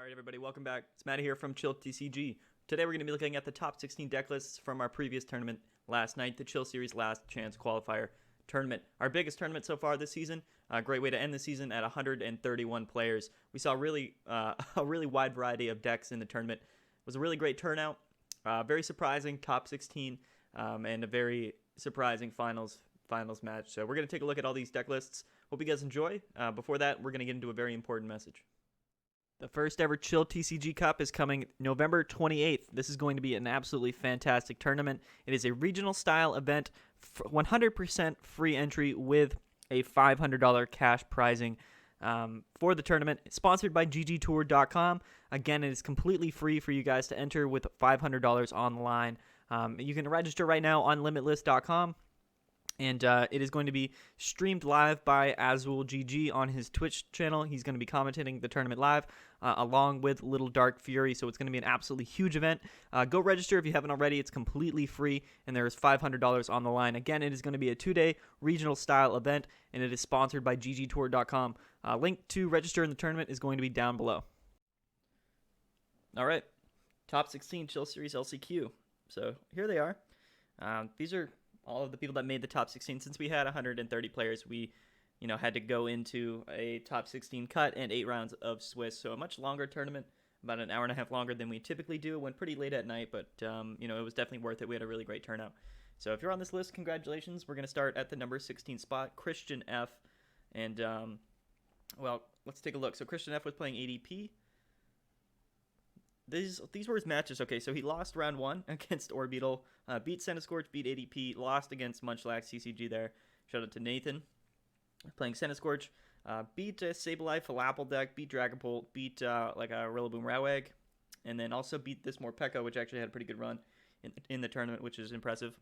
Alright everybody, welcome back. It's Matt here from Chill TCG. Today we're going to be looking at the top 16 deck lists from our previous tournament last night, the Chill Series Last Chance Qualifier tournament. Our biggest tournament so far this season. A great way to end the season at 131 players. We saw a really wide variety of decks in the tournament. It was a really great turnout. Very surprising top 16 and a very surprising finals match. So we're going to take a look at all these deck lists. Hope you guys enjoy. Before that, we're going to get into a very important message. The first ever Chill TCG Cup is coming November 28th. This is going to be an absolutely fantastic tournament. It is a regional style event, 100% free entry with a $500 cash prizing for the tournament. It's sponsored by ggtour.com. Again, it is completely free for you guys to enter with $500 on the line. You can register right now on limitless.com. And it is going to be streamed live by AzulGG on his Twitch channel. He's going to be commentating the tournament live along with Little Dark Fury. So it's going to be an absolutely huge event. Go register if you haven't already. It's completely free, and there is $500 on the line. Again, it is going to be a 2-day regional style event, and it is sponsored by ggtour.com. Link to register in the tournament is going to be down below. All right, top 16 Chill Series LCQ. So here they are. These are all of the people that made the top 16. Since we had 130 players, we had to go into a top 16 cut and 8 rounds of Swiss. So a much longer tournament, about an hour and a half longer than we typically do. It went pretty late at night, but it was definitely worth it. We had a really great turnout. So if you're on this list, congratulations. We're going to start at the number 16 spot, Christian F. And, well, let's take a look. So Christian F was playing ADP. These were his matches. Okay, so he lost round 1 against Orbital, beat Centiskorch, beat ADP, lost against Munchlax CCG there. Shout out to Nathan. Playing Centiskorch, beat Sableye Falapel deck, beat Dragapult, beat like a Rillaboom Rowegg, and then also beat this Morpeko, which actually had a pretty good run in the tournament, which is impressive.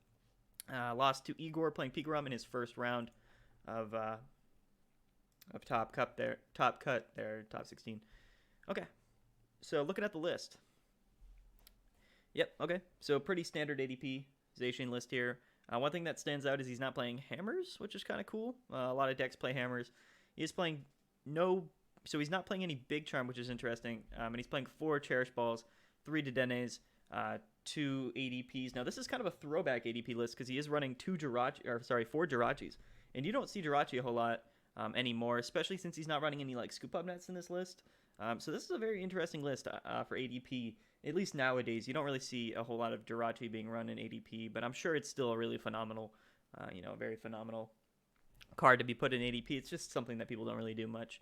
Lost to Igor playing Pikarum in his first round of top cut there, top 16. Okay. So looking at the list. Yep, okay. So pretty standard ADP Zacian list here. One thing that stands out is he's not playing Hammers, which is kind of cool. A lot of decks play Hammers. He is playing so he's not playing any Big Charm, which is interesting. And he's playing 4 Cherish Balls, 3 Dedennes, 2 ADPs. Now this is kind of a throwback ADP list because he is running 4 Jirachis. And you don't see Jirachi a whole lot anymore, especially since he's not running any like Scoop Up Nets in this list. So this is a very interesting list for ADP. At least nowadays, you don't really see a whole lot of Jirachi being run in ADP, but I'm sure it's still a really phenomenal, a very phenomenal card to be put in ADP. It's just something that people don't really do much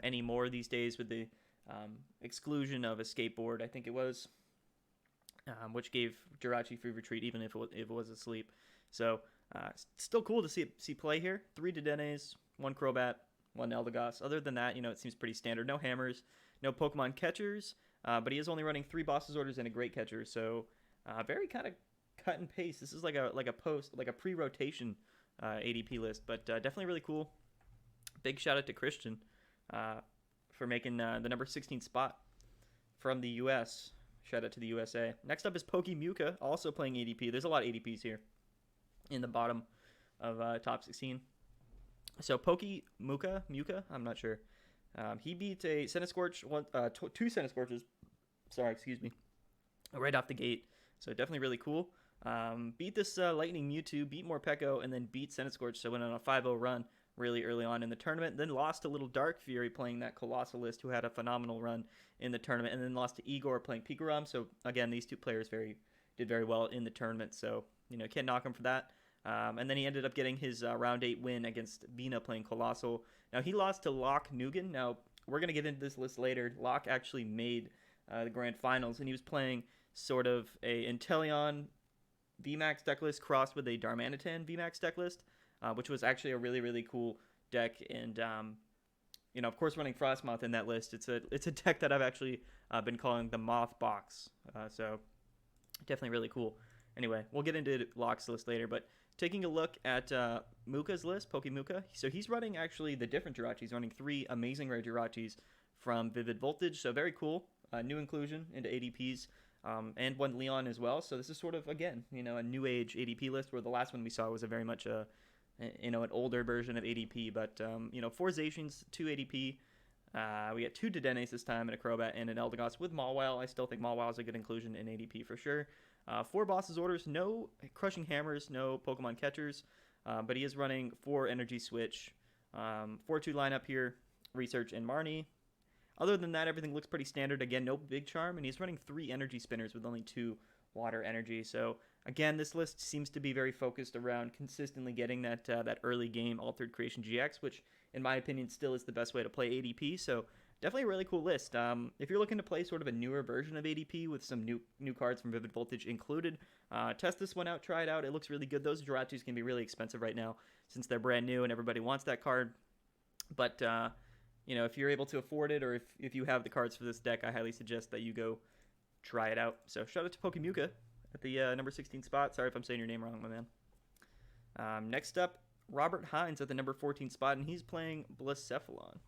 anymore these days with the exclusion of a skateboard, I think it was, which gave Jirachi free retreat even if it was asleep. So still cool to see play here. 3 Dedennes, 1 Crobat, 1 Eldegoss. Other than that, it seems pretty standard. No Hammers, no Pokemon catchers, but he is only running 3 Boss's Orders and a Great Catcher. So very kind of cut and paste. This is like a pre-rotation ADP list, but definitely really cool. Big shout out to Christian for making the number 16 spot from the US. Shout out to the USA. Next up is Pokemucha, also playing ADP. There's a lot of ADPs here in the bottom of top 16. So Pokemucha, I'm not sure. He beat a Centiskorch, 2 Centiskorches, right off the gate. So definitely really cool. Beat this Lightning Mewtwo, beat Morpeko, and then beat Centiskorch. So went on a 5-0 run really early on in the tournament. Then lost to Little Dark Fury playing that Colossalist, who had a phenomenal run in the tournament. And then lost to Igor playing Pikarum. So again, these 2 players did very well in the tournament. So can't knock him for that. And then he ended up getting his round 8 win against Vina playing Colossal. Now, he lost to Locke Nugan. Now, we're going to get into this list later. Locke actually made the Grand Finals, and he was playing sort of a Inteleon VMAX deck list crossed with a Darmanitan VMAX deck list, which was actually a really, really cool deck. And, of course, running Frostmoth in that list. It's a deck that I've actually been calling the Moth Box. So, definitely really cool. Anyway, we'll get into Locke's list later, but taking a look at Muka's list, Pokemucha. So he's running actually the different Jirachis. He's running 3 amazing rare Jirachis from Vivid Voltage. So very cool. New inclusion into ADPs and 1 Leon as well. So this is sort of, again, a new age ADP list where the last one we saw was a very much an older version of ADP. But, 4 Zacians, 2 ADP, We get 2 Dedenes this time, and a Crobat, and an Eldegoss with Mawile. I still think Mawile is a good inclusion in ADP for sure. 4 Boss's Orders, no Crushing Hammers, no Pokemon Catchers, but he is running 4 Energy Switch, 4-2 lineup here, Research and Marnie. Other than that, everything looks pretty standard. Again, no Big Charm, and he's running 3 Energy Spinners with only 2 Water Energy. So again, this list seems to be very focused around consistently getting that early game Altered Creation GX, which in my opinion still is the best way to play ADP. So definitely a really cool list. If you're looking to play sort of a newer version of ADP with some new cards from Vivid Voltage included, test this one out, try it out. It looks really good. Those Jirachus can be really expensive right now since they're brand new and everybody wants that card. But if you're able to afford it, or if you have the cards for this deck, I highly suggest that you go try it out. So shout out to Pokemucha at the number 16 spot. Sorry if I'm saying your name wrong, my man. Next up, Robert Hines at the number 14 spot, and he's playing Blacephalon.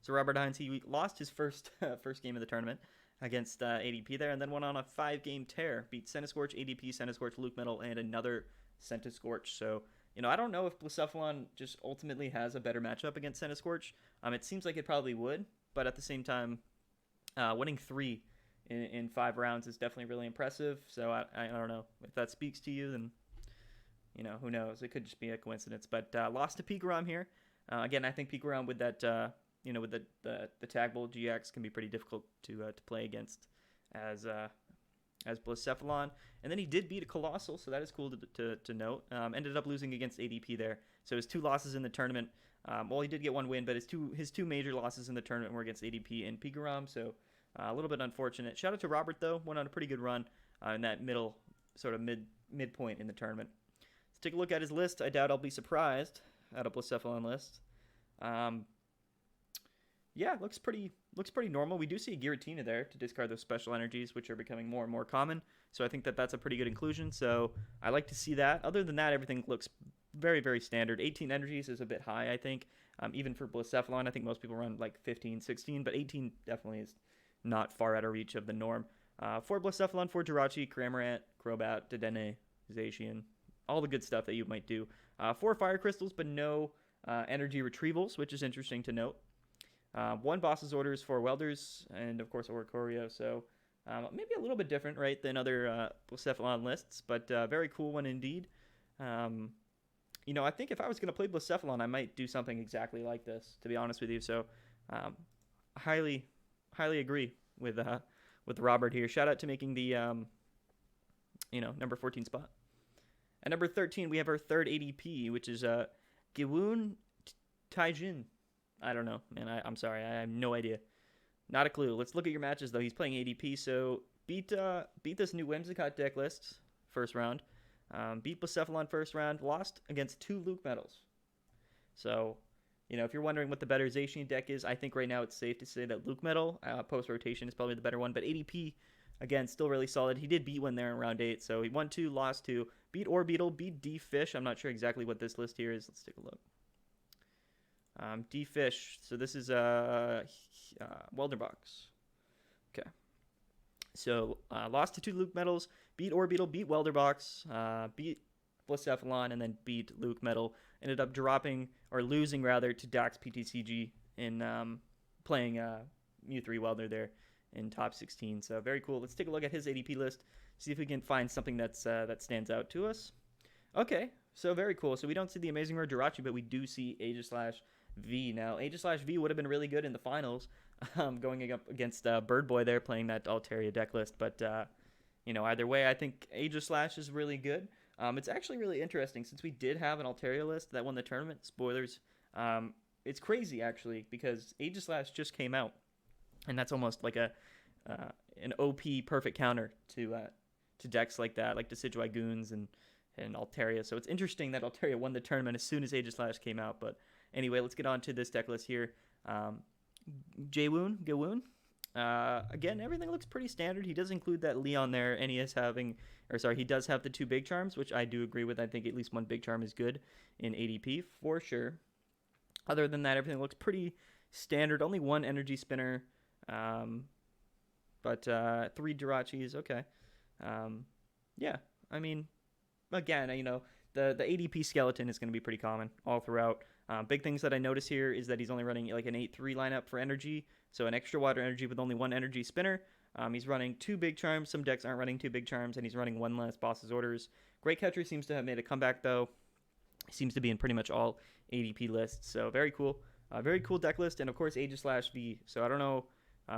So Robert Hines, he lost his first game of the tournament against ADP there, and then went on a 5-game tear. Beat Centiskorch, ADP, Centiskorch, Luke Metal, and another Centiskorch. So, I don't know if Blacephalon just ultimately has a better matchup against Centiskorch. It seems like it probably would, but at the same time, winning 3 in 5 rounds is definitely really impressive. So I don't know if that speaks to you, then who knows? It could just be a coincidence. But lost to Pikarom here. Again, I think Pikarom with that with the Tag Bolt GX can be pretty difficult to play against as Blacephalon. And then he did beat a Colossal, so that is cool to note. Ended up losing against ADP there. So his 2 losses in the tournament. Well, he did get 1 win, but his two major losses in the tournament were against ADP and Pikarom. So a little bit unfortunate. Shout out to Robert though, went on a pretty good run in that midpoint in the tournament. Let's take a look at his list. I doubt I'll be surprised at a Blacephalon list. Yeah, looks pretty normal. We do see a Giratina there to discard those special energies, which are becoming more and more common. So I think that's a pretty good inclusion. So I like to see that. Other than that, everything looks very, very standard. 18 energies is a bit high, I think. Even for Blacephalon, I think most people run like 15, 16, but 18 definitely is not far out of reach of the norm. 4 Blacephalon, 4 Jirachi, Cramorant, Crobat, Dedenne, Zacian, all the good stuff that you might do. 4 Fire Crystals, but no energy retrievals, which is interesting to note. 1 Boss's Orders, 4 Welders, and of course Oricorio. So maybe a little bit different, right, than other Blacephalon lists, but very cool one indeed. I think if I was going to play Blacephalon, I might do something exactly like this, to be honest with you. So highly agree with Robert here. Shout out to making the number 14 spot. At number 13, we have our third ADP, which is Giwun Taijin. I don't know, man. I'm sorry. I have no idea. Not a clue. Let's look at your matches, though. He's playing ADP, so beat this new Whimsicott deck list first round. Beat Blacephalon first round. Lost against 2 Luke Metals. So, if you're wondering what the better Zacian deck is, I think right now it's safe to say that Luke Metal post-rotation is probably the better one. But ADP, again, still really solid. He did beat one there in round 8, so he won 2, lost 2. Beat Orbeetle, beat D-Fish. I'm not sure exactly what this list here is. Let's take a look. D-Fish. So this is Welderbox. Okay. So lost to 2 Luke Metals, beat Orbeetle, beat Welderbox, beat Blacephalon, and then beat Luke Metal. Ended up losing to Dax PTCG in playing Mew3 Welder there in top 16. So very cool. Let's take a look at his ADP list, see if we can find something that stands out to us. Okay, so very cool. So we don't see the Amazing Rare Jirachi, but we do see Aegislash-V. Now, Aegislash-V would have been really good in the finals, going up against Bird Boy there, playing that Altaria deck list. But, either way, I think Aegislash is really good. It's actually really interesting, since we did have an Altaria list that won the tournament. Spoilers. It's crazy, actually, because Aegislash just came out, and that's almost like an OP perfect counter to decks like that, like Decidueye Goons and Altaria. So it's interesting that Altaria won the tournament as soon as Aegislash came out. But anyway, let's get on to this deck list here. Giwun. Again, everything looks pretty standard. He does include that Leon there, and he does have the 2 Big Charms, which I do agree with. I think at least 1 Big Charm is good in ADP for sure. Other than that, everything looks pretty standard. Only 1 Energy Spinner, but 3 Jirachis. Okay. Yeah, I mean, again, the ADP skeleton is going to be pretty common all throughout. Big things that I notice here is that he's only running like an 8-3 lineup for energy, so an extra water energy with only one energy spinner. He's running 2 big charms. Some decks aren't running 2 big charms, and he's running 1 less boss's orders. Great Catcher seems to have made a comeback though. He seems to be in pretty much all ADP lists, so very cool. Very cool deck list, and of course Aegis/V. So I don't know.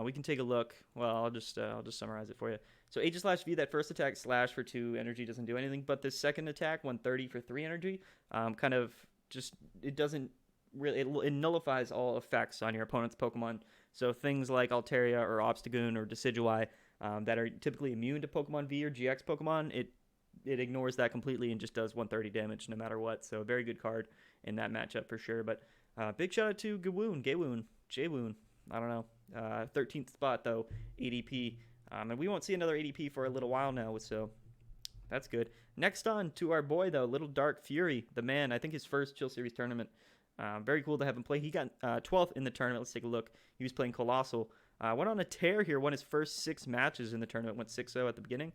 We can take a look. Well, I'll just summarize it for you. So Aegis/V, that first attack slash for 2 energy doesn't do anything, but this second attack 130 for 3 energy, kind of just it doesn't really it nullifies all effects on your opponent's Pokemon. So things like Altaria or Obstagoon or Decidueye that are typically immune to Pokemon V or GX Pokemon, it ignores that completely and just does 130 damage no matter what. So a very good card in that matchup for sure. But big shout out to Jaywoon. I don't know. 13th spot though, ADP. And we won't see another ADP for a little while now, so that's good. Next on to our boy though, Little Dark Fury, the man. I think his first Chill Series tournament. Very cool to have him play. He got 12th in the tournament. Let's take a look. He was playing Colossal. Went on a tear here. Won his first 6 matches in the tournament. Went 6-0 at the beginning.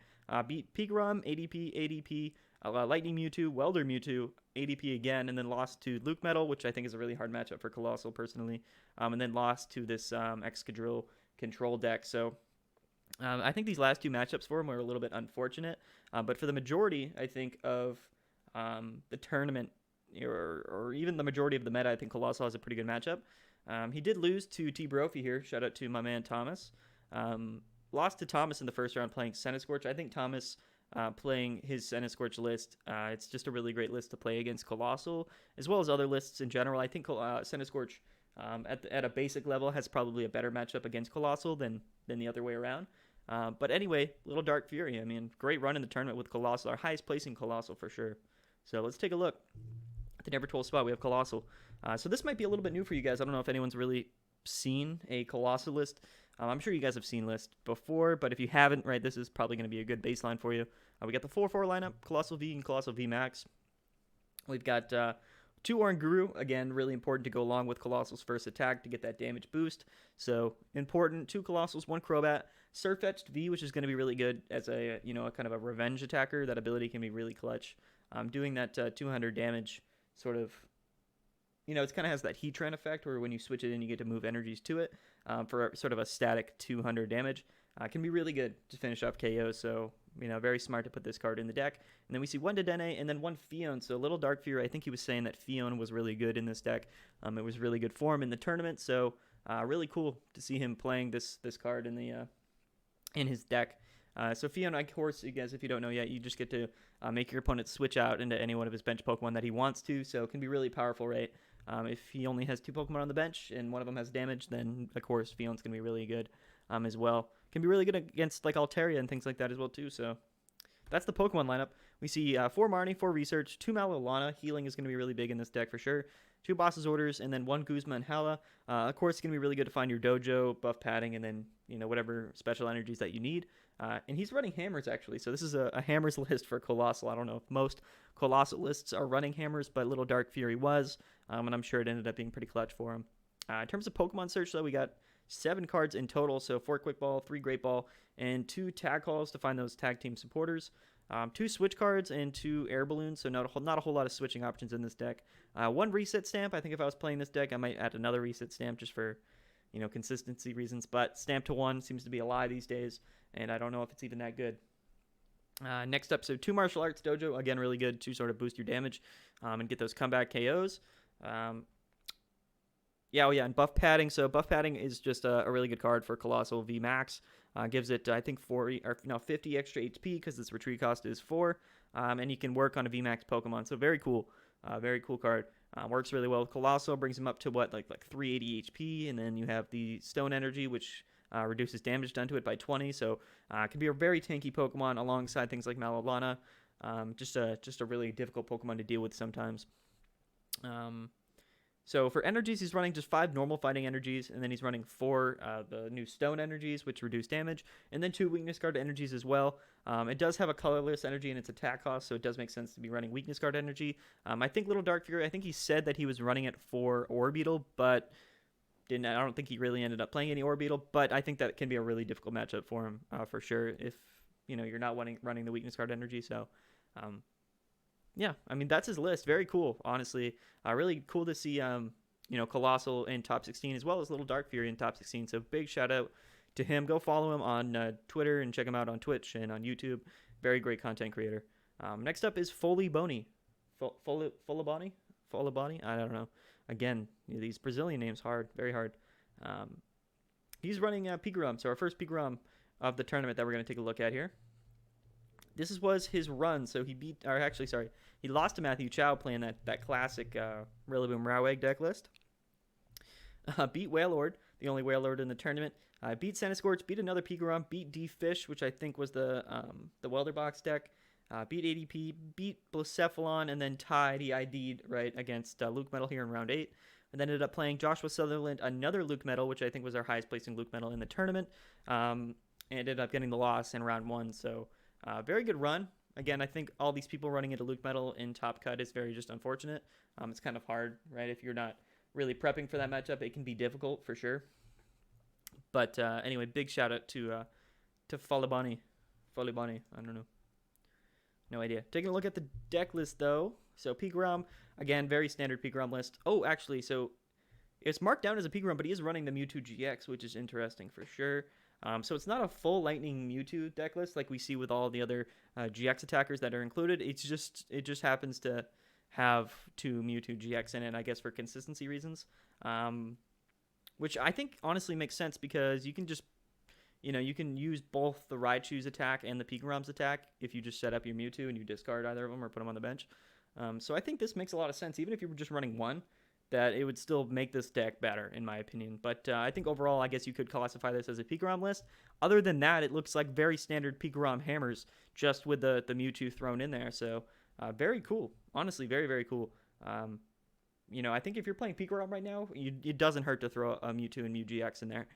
Beat Pigrom, ADP, Lightning Mewtwo, Welder Mewtwo, ADP again, and then lost to Luke Metal, which I think is a really hard matchup for Colossal personally. And then lost to this Excadrill control deck. So I think these last 2 matchups for him were a little bit unfortunate. But for the majority, I think, of the tournament, or even the majority of the meta, I think Colossal has a pretty good matchup. He did lose to Brophy here. Shout out to my man Thomas. Lost to Thomas in the first round playing Centiskorch. I think Thomas playing his Centiskorch list, it's just a really great list to play against Colossal, as well as other lists in general. I think Centiskorch at a basic level has probably a better matchup against Colossal than the other way around. But anyway, Little Dark Fury, I mean, great run in the tournament with Colossal, our highest placing Colossal for sure. So let's take a look. At the number 12 spot, we have Colossal. So this might be a little bit new for you guys. I don't know if anyone's really seen a Colossal list. I'm sure you guys have seen lists before, but if you haven't, right, this is probably going to be a good baseline for you. We got the 4-4 lineup, Colossal V and Colossal V Max. We've got 2 Oranguru, again, really important to go along with Colossal's first attack to get that damage boost. So important, 2 Colossals, 1 Crobat, Surfetched V, which is going to be really good as a a kind of a revenge attacker. That ability can be really clutch. Doing that 200 damage sort of, it kind of has that Heatran effect where when you switch it in, you get to move energies to it for sort of a static 200 damage. Can be really good to finish off KO. So, very smart to put this card in the deck. And then we see 1 Dedenne and then 1 Fion. So Little Dark Fury, I think he was saying that Fion was really good in this deck. It was really good for him in the tournament. So really cool to see him playing this card in his deck. So Fion, of course, you guys, if you don't know yet, you just get to make your opponent switch out into any one of his bench Pokemon that he wants to. So it can be really powerful, right? If he only has 2 Pokemon on the bench and one of them has damage, then of course Fion's going to be really good as well. Can be really good against like Altaria and things like that as well too. So that's the Pokemon lineup. We see 4 Marnie, 4 Research, 2 Malolana. Healing is going to be really big in this deck for sure. 2 Boss's Orders, and then 1 Guzma and Hala. Of course, it's going to be really good to find your dojo, buff padding, and then whatever special energies that you need. And he's running hammers, actually. So this is a hammers list for Colossal. I don't know if most Colossal lists are running hammers, but Little Dark Fury was. And I'm sure it ended up being pretty clutch for him. In terms of Pokemon search, though, we got 7 cards in total. So 4 Quick Ball, 3 Great Ball, and 2 Tag Calls to find those tag team supporters. 2 Switch cards and 2 Air Balloons. So not a whole lot of switching options in this deck. 1 Reset Stamp. I think if I was playing this deck, I might add another Reset Stamp just for consistency reasons. But Stamp to 1 seems to be a lie these days. And I don't know if it's even that good. Next up, so 2 Martial Arts Dojo. Again, really good to sort of boost your damage and get those comeback KOs. And Buff Padding. So Buff Padding is just a really good card for Colossal V Max. Gives it, I think, 50 extra HP because its retreat cost is 4. And you can work on a V Max Pokemon. So very cool. Very cool card. Works really well with Colossal. Brings him up to like 380 HP. And then you have the Stone Energy, which reduces damage done to it by 20, so it can be a very tanky Pokemon alongside things like Malolana. Just a really difficult Pokemon to deal with sometimes. So for energies, he's running just 5 normal fighting energies, and then he's running 4 the new Stone energies, which reduce damage, and then 2 Weakness Guard energies as well. It does have a colorless energy in its attack cost, so it does make sense to be running Weakness Guard energy. I think Little Dark Fury, I think he said that he was running it for Orbeetle, but I don't think he really ended up playing any Orbeetle, but I think that can be a really difficult matchup for him for sure if you're not running the Weakness Guard energy. So yeah, I mean, that's his list. Very cool, honestly. Really cool to see, Colossal in top 16 as well as Little Dark Fury in top 16. So big shout out to him. Go follow him on Twitter and check him out on Twitch and on YouTube. Very great content creator. Next up is Foley Boney. Foley Boney? Foley Boney? I don't know. Again, these Brazilian names, hard, very hard. He's running Pikarom. So our first Pikarom of the tournament that we're going to take a look at here. This was his run, so he lost to Matthew Chow playing that classic Rillaboom Rowegg deck list. Beat Wailord, the only Wailord in the tournament. Beat Centiskorch, beat another Pikarom, beat D-Fish, which I think was the Welder Box deck. Beat ADP, beat Blacephalon, and then tied. He ID'd right against Luke Metal here in round 8. And then ended up playing Joshua Southerland, another Luke Metal, which I think was our highest placing Luke Metal in the tournament. And ended up getting the loss in round 1, so... very good run. Again, I think all these people running into Luke Metal in top cut is very just unfortunate. It's kind of hard, right? If you're not really prepping for that matchup, it can be difficult for sure. But anyway, big shout out to Foley Boney. I don't know. No idea. Taking a look at the deck list though. So Pikarom, again, very standard Pikarom list. Oh, actually, so it's marked down as a Pikarom, but he is running the Mewtwo GX, which is interesting for sure. So it's not a full Lightning Mewtwo deck list like we see with all the other GX attackers that are included. It just happens to have 2 Mewtwo GX in it, I guess, for consistency reasons. Which I think honestly makes sense because you can just, you can use both the Raichu's attack and the Pikarom's attack if you just set up your Mewtwo and you discard either of them or put them on the bench. So I think this makes a lot of sense, even if you were just running one. That it would still make this deck better, in my opinion. But I think overall, I guess you could classify this as a Pikarom list. Other than that, it looks like very standard Pikarom hammers, just with the Mewtwo thrown in there. So very cool. Honestly, very, very cool. I think if you're playing Pikarom right now, it doesn't hurt to throw a Mewtwo and Mew GX in there,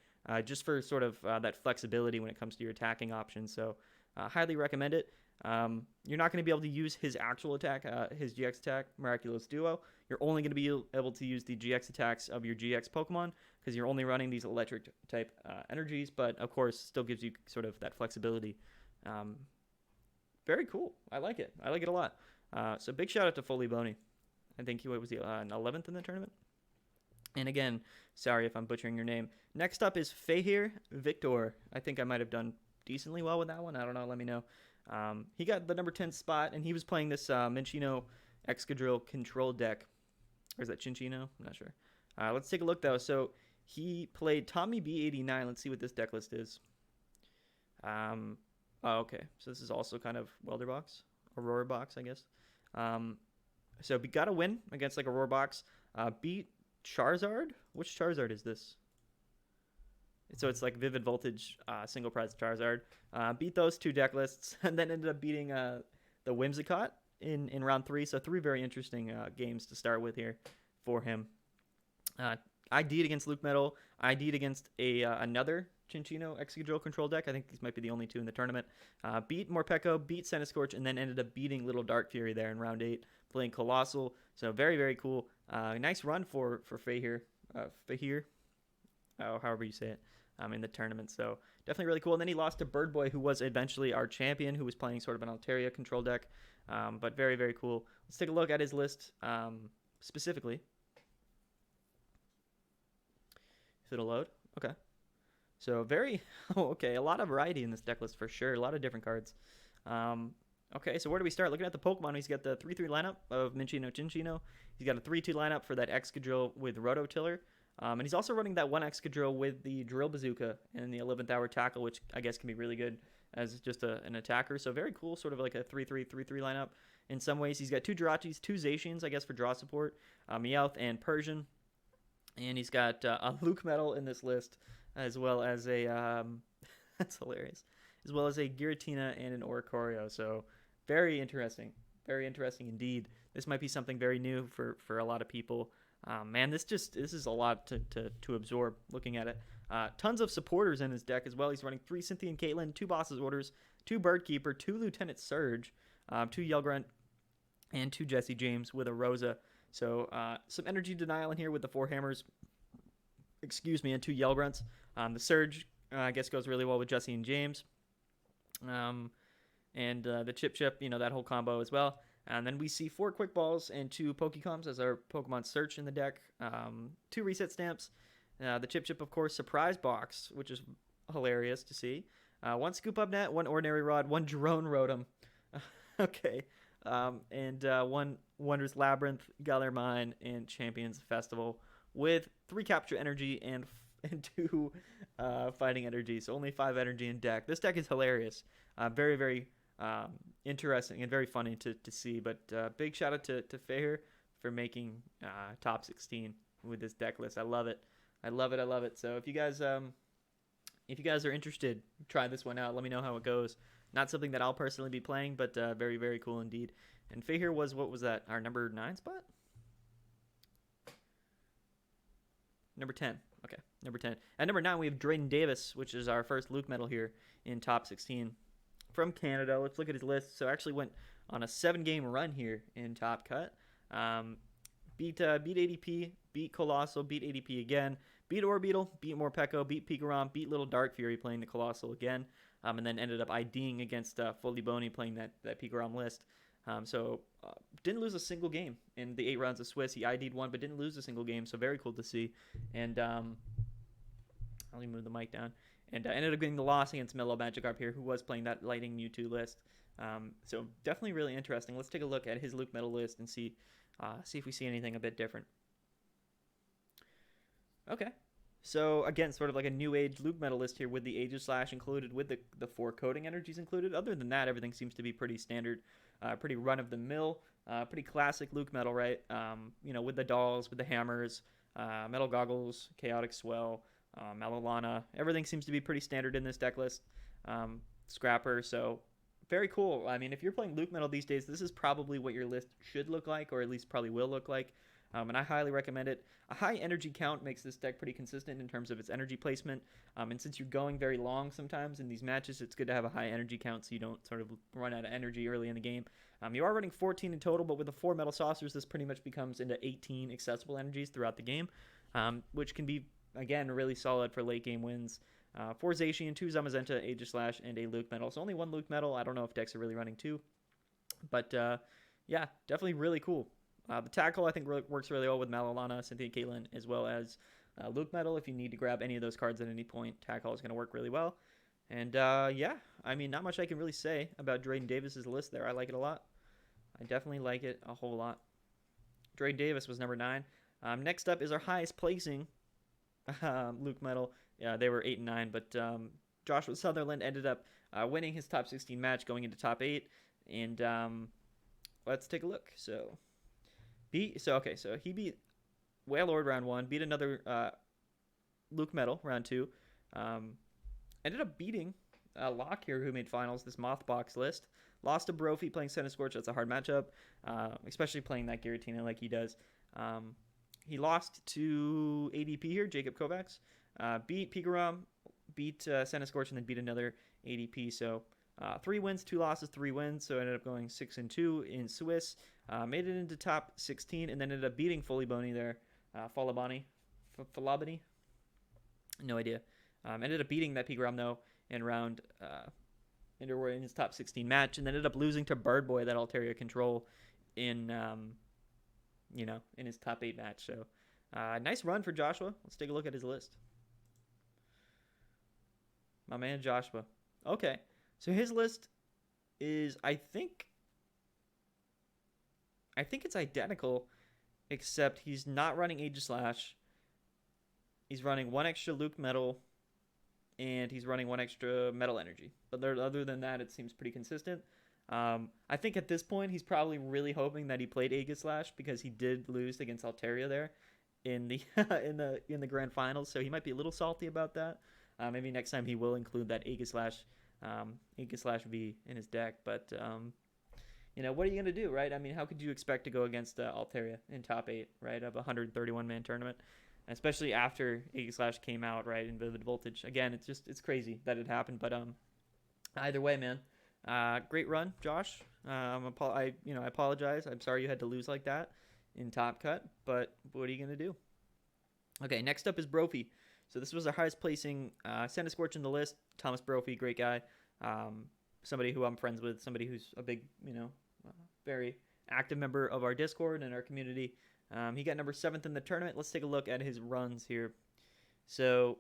just for sort of that flexibility when it comes to your attacking options. So highly recommend it. You're not going to be able to use his actual attack, his GX attack, Miraculous Duo. You're only going to be able to use the GX attacks of your GX Pokemon because you're only running these electric type energies, but of course still gives you sort of that flexibility. Very cool. I like it. I like it a lot. So big shout out to Foley Boney. I think he was the 11th in the tournament. And again, sorry if I'm butchering your name. Next up is Fahir Victor. I think I might have done decently well with that one. I don't know. Let me know. He got the number 10 spot, and he was playing this Minccino Excadrill control deck. Or is that Chinchino? I'm not sure. Let's take a look, though. So he played Tommy B89. Let's see what this deck list is. Okay. So this is also kind of Welder Box. Aurora Box, I guess. So we got a win against like Aurora Box. Beat Charizard. Which Charizard is this? So it's like Vivid Voltage single prize Charizard. Beat those 2 deck lists and then ended up beating the Whimsicott in round 3. So 3 very interesting games to start with here for him. ID'd against Luke Metal. ID'd against another Chinchino Excadrill control deck. I think these might be the only 2 in the tournament. Beat Morpeko, beat Centiskorch, and then ended up beating Little Dark Fury there in round 8, playing Colossal. So very, very cool. Nice run for Fahir. Fahir. Oh, however you say it. In the tournament, so definitely really cool. And then he lost to Bird Boy, who was eventually our champion, who was playing sort of an Altaria control deck, but very, very cool. Let's take a look at his list specifically. If it'll load. Okay. So a lot of variety in this deck list for sure. A lot of different cards. Okay, so where do we start? Looking at the Pokemon, he's got the 3-3 lineup of Minccino Chinchino. He's got a 3-2 lineup for that Excadrill with Rototiller. And he's also running that one Excadrill with the Drill Bazooka and the 11th Hour Tackle, which I guess can be really good as just an attacker. So very cool, sort of like a 3-3 lineup. In some ways, he's got 2 Jirachis, 2 Zacians, I guess, for draw support, Meowth and Persian. And he's got a Luke Metal in this list, as well as a, that's hilarious, as well as a Giratina and an Oricorio. So very interesting indeed. This might be something very new for a lot of people. Man, this is a lot to absorb looking at it. Tons of supporters in his deck as well. He's running 3 Cynthia and Caitlyn, 2 Boss's Orders, 2 Birdkeeper, 2 Lieutenant Surge, 2 Yellgrunt, and 2 Jesse James with a Rosa. So some energy denial in here with the 4 Hammers, and 2 Yellgrunts. The Surge, I guess, goes really well with Jesse and James. And the Chip, that whole combo as well. And then we see 4 Quick Balls and 2 Pokecoms as our Pokemon search in the deck. 2 reset stamps. The Chip, of course, surprise box, which is hilarious to see. 1 Scoop Up Net, 1 Ordinary Rod, 1 Drone Rotom. Okay. And 1 Wondrous Labyrinth, Galar Mine, and Champions Festival with 3 Capture Energy and 2 Fighting Energy. So only 5 energy in deck. This deck is hilarious. Very, very interesting and very funny to see. But big shout out to Fair for making top 16 with this deck list. I love it. I love it. So if you guys are interested, try this one out. Let me know how it goes. Not something that I'll personally be playing, but very, very cool indeed. And Fahir was, what was that? Our number 9 spot? Number 10. Okay, number 10. At number 9, we have Draen Davis, which is our first Luke medal here in top 16 from Canada. Let's look at his list. So actually went on a 7-game run here in Top Cut. Beat ADP, beat Colossal, beat ADP again, beat Orbeetle, beat Morpeko, beat Pikarom, beat Little Dark Fury playing the Colossal again, and then ended up IDing against Foley Boney playing that Pikarom list. So didn't lose a single game in the 8 rounds of Swiss. He ID'd 1, but didn't lose a single game, so very cool to see. And let me move the mic down. And ended up getting the loss against Mello Magikarp here, who was playing that Lightning Mewtwo list. So definitely really interesting. Let's take a look at his Luke medal list and see if we see anything a bit different. Okay. So again, sort of like a new age Luke medal list here with the Aegis Slash included, with the 4 coding energies included. Other than that, everything seems to be pretty standard, pretty run of the mill, pretty classic Luke medal, right? With the dolls, with the hammers, metal goggles, chaotic swell, Malolana. Everything seems to be pretty standard in this deck list. Scrapper, so very cool. I mean, if you're playing Luke medal these days, this is probably what your list should look like, or at least probably will look like. And I highly recommend it. A high energy count makes this deck pretty consistent in terms of its energy placement. And since you're going very long sometimes in these matches, it's good to have a high energy count so you don't sort of run out of energy early in the game. You are running 14 in total, but with the 4 metal saucers, this pretty much becomes into 18 accessible energies throughout the game, which can be, again, really solid for late game wins. 4 Zacian, 2 Zamazenta, Aegis Slash, and a Luke medal. So only 1 Luke medal. I don't know if decks are really running 2. But yeah, definitely really cool. The tackle, I think, works really well with Malolana, Cynthia Caitlin, as well as Luke medal. If you need to grab any of those cards at any point, tackle is going to work really well. And yeah, I mean, not much I can really say about Draen Davis's list there. I like it a lot. I definitely like it a whole lot. Draen Davis was number 9. Next up is our highest placing Luke medal. Yeah, they were 8 and 9, but Joshua Southerland ended up winning his top 16 match, going into top 8. And let's take a look. So he beat Wailord round 1, beat another Luke medal round 2, ended up beating Locke here, who made finals, this Moth Box list. Lost to Brophy playing Centiskorch. That's a hard matchup, especially playing that Giratina like he does. He lost to ADP here, Jacob Kovacs. Beat Pikarom, beat Centiskorch, and then beat another ADP. So 3 wins, 2 losses, 3 wins. So ended up going 6-2 in Swiss. Made it into top 16, and then ended up beating Foley Boney there. Falabani? No idea. Ended up beating that Pikarom, though, in round... in his top 16 match, and then ended up losing to Bird Boy, that Altaria control, in his top 8 match. So nice run for Joshua. Let's take a look at his list. My man Joshua. Okay, so his list is, I think it's identical, except he's not running Aegis Slash. He's running 1 extra Luke medal, and he's running 1 extra metal energy. But other than that, it seems pretty consistent. I think at this point, he's probably really hoping that he played Aegis Slash, because he did lose against Altaria there in the in the grand finals. So he might be a little salty about that. Maybe next time he will include that Aegis Slash V in his deck. But what are you gonna do, right? I mean, how could you expect to go against Altaria in top 8, right, of a 131-man tournament? Especially after Aegis Slash came out, right, in Vivid Voltage. Again, it's crazy that it happened, but either way, man, great run, Josh. I apologize. I'm sorry you had to lose like that in Top Cut, but what are you gonna do? Okay, next up is Brophy. So this was our highest placing Centiskorch in the list. Thomas Brophy, great guy. Somebody who I'm friends with. Somebody who's a big, very active member of our Discord and our community. He got number 7th in the tournament. Let's take a look at his runs here. So,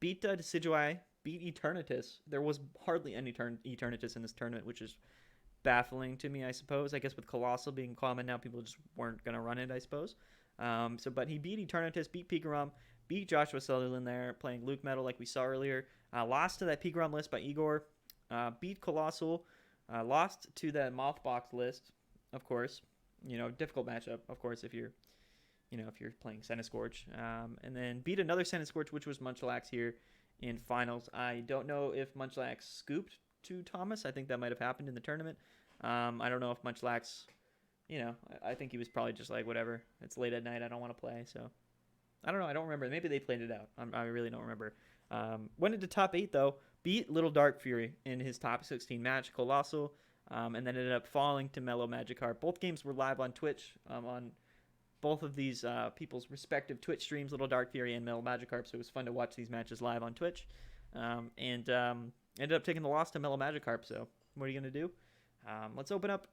beat Decidueye, beat Eternatus. There was hardly any Eternatus in this tournament, which is baffling to me, I suppose. I guess with Colossal being common now, people just weren't going to run it, I suppose. But he beat Eternatus, beat Pikarom, beat Joshua Southerland there, playing Luke Metal like we saw earlier. Lost to that Pikarom list by Igor. Beat Colossal. Lost to that Mothbox list, of course. Difficult matchup, of course, if you're playing Centiskorch. And then beat another Centiskorch, which was Munchlax here in finals. I don't know if Munchlax scooped to Thomas. I think that might have happened in the tournament. I don't know if Munchlax, I think he was probably just like, whatever, it's late at night, I don't want to play. So I don't know. I don't remember. Maybe they played it out. I really don't remember. Went into top 8, though. Beat Little Dark Fury in his top 16 match, Colossal, and then ended up falling to Mello Magikarp. Both games were live on Twitch, on both of these people's respective Twitch streams, Little Dark Fury and Mello Magikarp, so it was fun to watch these matches live on Twitch. And ended up taking the loss to Mello Magikarp, so what are you going to do? Let's open up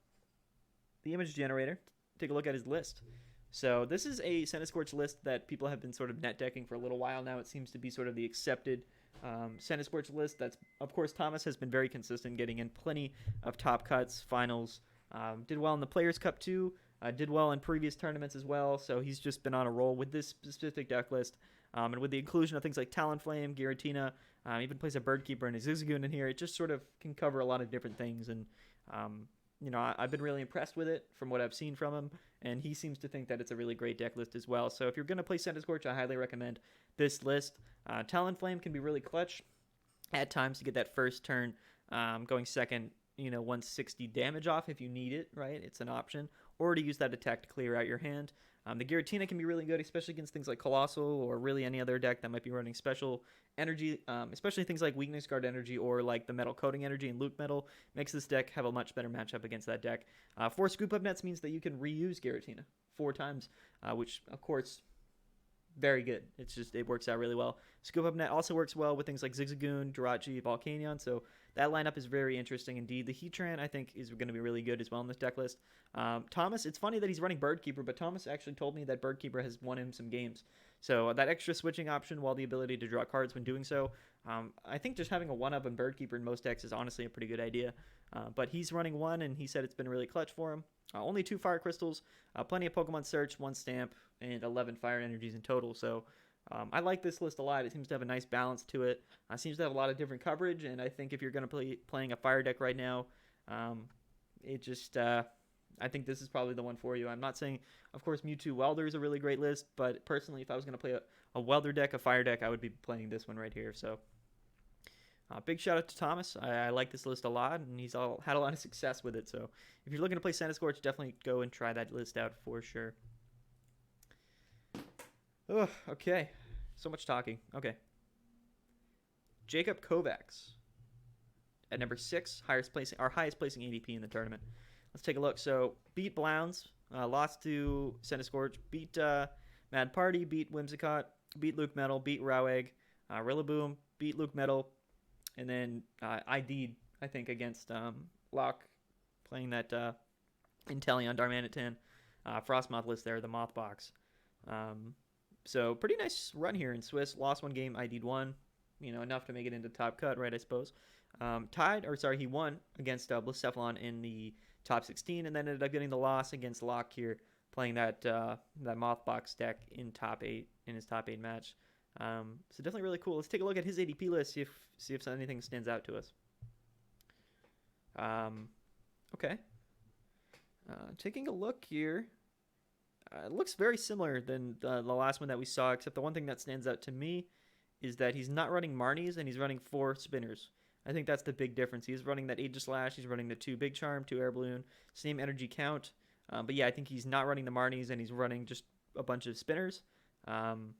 the image generator, take a look at his list. So this is a Centiskorch list that people have been sort of net decking for a little while now. It seems to be sort of the accepted Centiskorch list. That's, of course, Thomas has been very consistent, getting in plenty of top cuts, finals. Did well in the Players' Cup too. Did well in previous tournaments as well. So he's just been on a roll with this specific deck list. And with the inclusion of things like Talonflame, Giratina, even plays a Birdkeeper and a Zigzagoon in here, it just sort of can cover a lot of different things. And I've been really impressed with it from what I've seen from him, and he seems to think that it's a really great deck list as well. So if you're going to play Centiskorch, I highly recommend this list. Talonflame can be really clutch at times to get that first turn going second, 160 damage off if you need it, right? It's an option. Or to use that attack to clear out your hand. The Giratina can be really good, especially against things like Colossal or really any other deck that might be running special energy, especially things like Weakness Guard energy or like the Metal Coating energy and Loot Metal makes this deck have a much better matchup against that deck. 4 Scoop Up Nets means that you can reuse Giratina 4 times, which, of course, very good. It works out really well. Scoop Up Net also works well with things like Zigzagoon, Jirachi, Volcanion, so that lineup is very interesting indeed. The Heatran, I think, is going to be really good as well in this deck list. Thomas, it's funny that he's running Birdkeeper, but Thomas actually told me that Birdkeeper has won him some games. So that extra switching option while the ability to draw cards when doing so, I think just having a 1-up in Birdkeeper in most decks is honestly a pretty good idea. But he's running 1, and he said it's been really clutch for him. Only 2 Fire Crystals, plenty of Pokemon Search, 1 Stamp, and 11 Fire Energies in total. So I like this list a lot. It seems to have a nice balance to it. Seems to have a lot of different coverage, and I think if you're going to playing a fire deck right now, I think this is probably the one for you. I'm not saying, of course, Mewtwo Welder is a really great list, but personally, if I was going to play a Welder deck, a fire deck, I would be playing this one right here. So big shout out to Thomas. I like this list a lot, and he's had a lot of success with it. So if you're looking to play Centiskorch, definitely go and try that list out for sure. Oh, okay. So much talking. Okay. Jacob Kovacs at number 6, our highest placing ADP in the tournament. Let's take a look. So beat Blounds, lost to Centiskorch, beat Mad Party, beat Whimsicott, beat Luke Metal, beat Rowegg, Rillaboom, beat Luke Metal, and then ID'd, I think, against Locke, playing that Inteleon Darmanitan Frostmoth list there, the Moth Box. So pretty nice run here in Swiss. Lost 1 game, ID'd 1. Enough to make it into top cut, right, I suppose. He won against Blacephalon in the top 16, and then ended up getting the loss against Locke here, playing that Moth Box deck in his top 8 match. So definitely really cool. Let's take a look at his ADP list, see if anything stands out to us. Okay. Taking a look here. It looks very similar than the last one that we saw, except the one thing that stands out to me is that he's not running Marnies and he's running 4 Spinners. I think that's the big difference. He's running that Aegislash, he's running the 2 Big Charm, 2 Air Balloon, same energy count. But yeah, I think he's not running the Marnies and he's running just a bunch of Spinners. And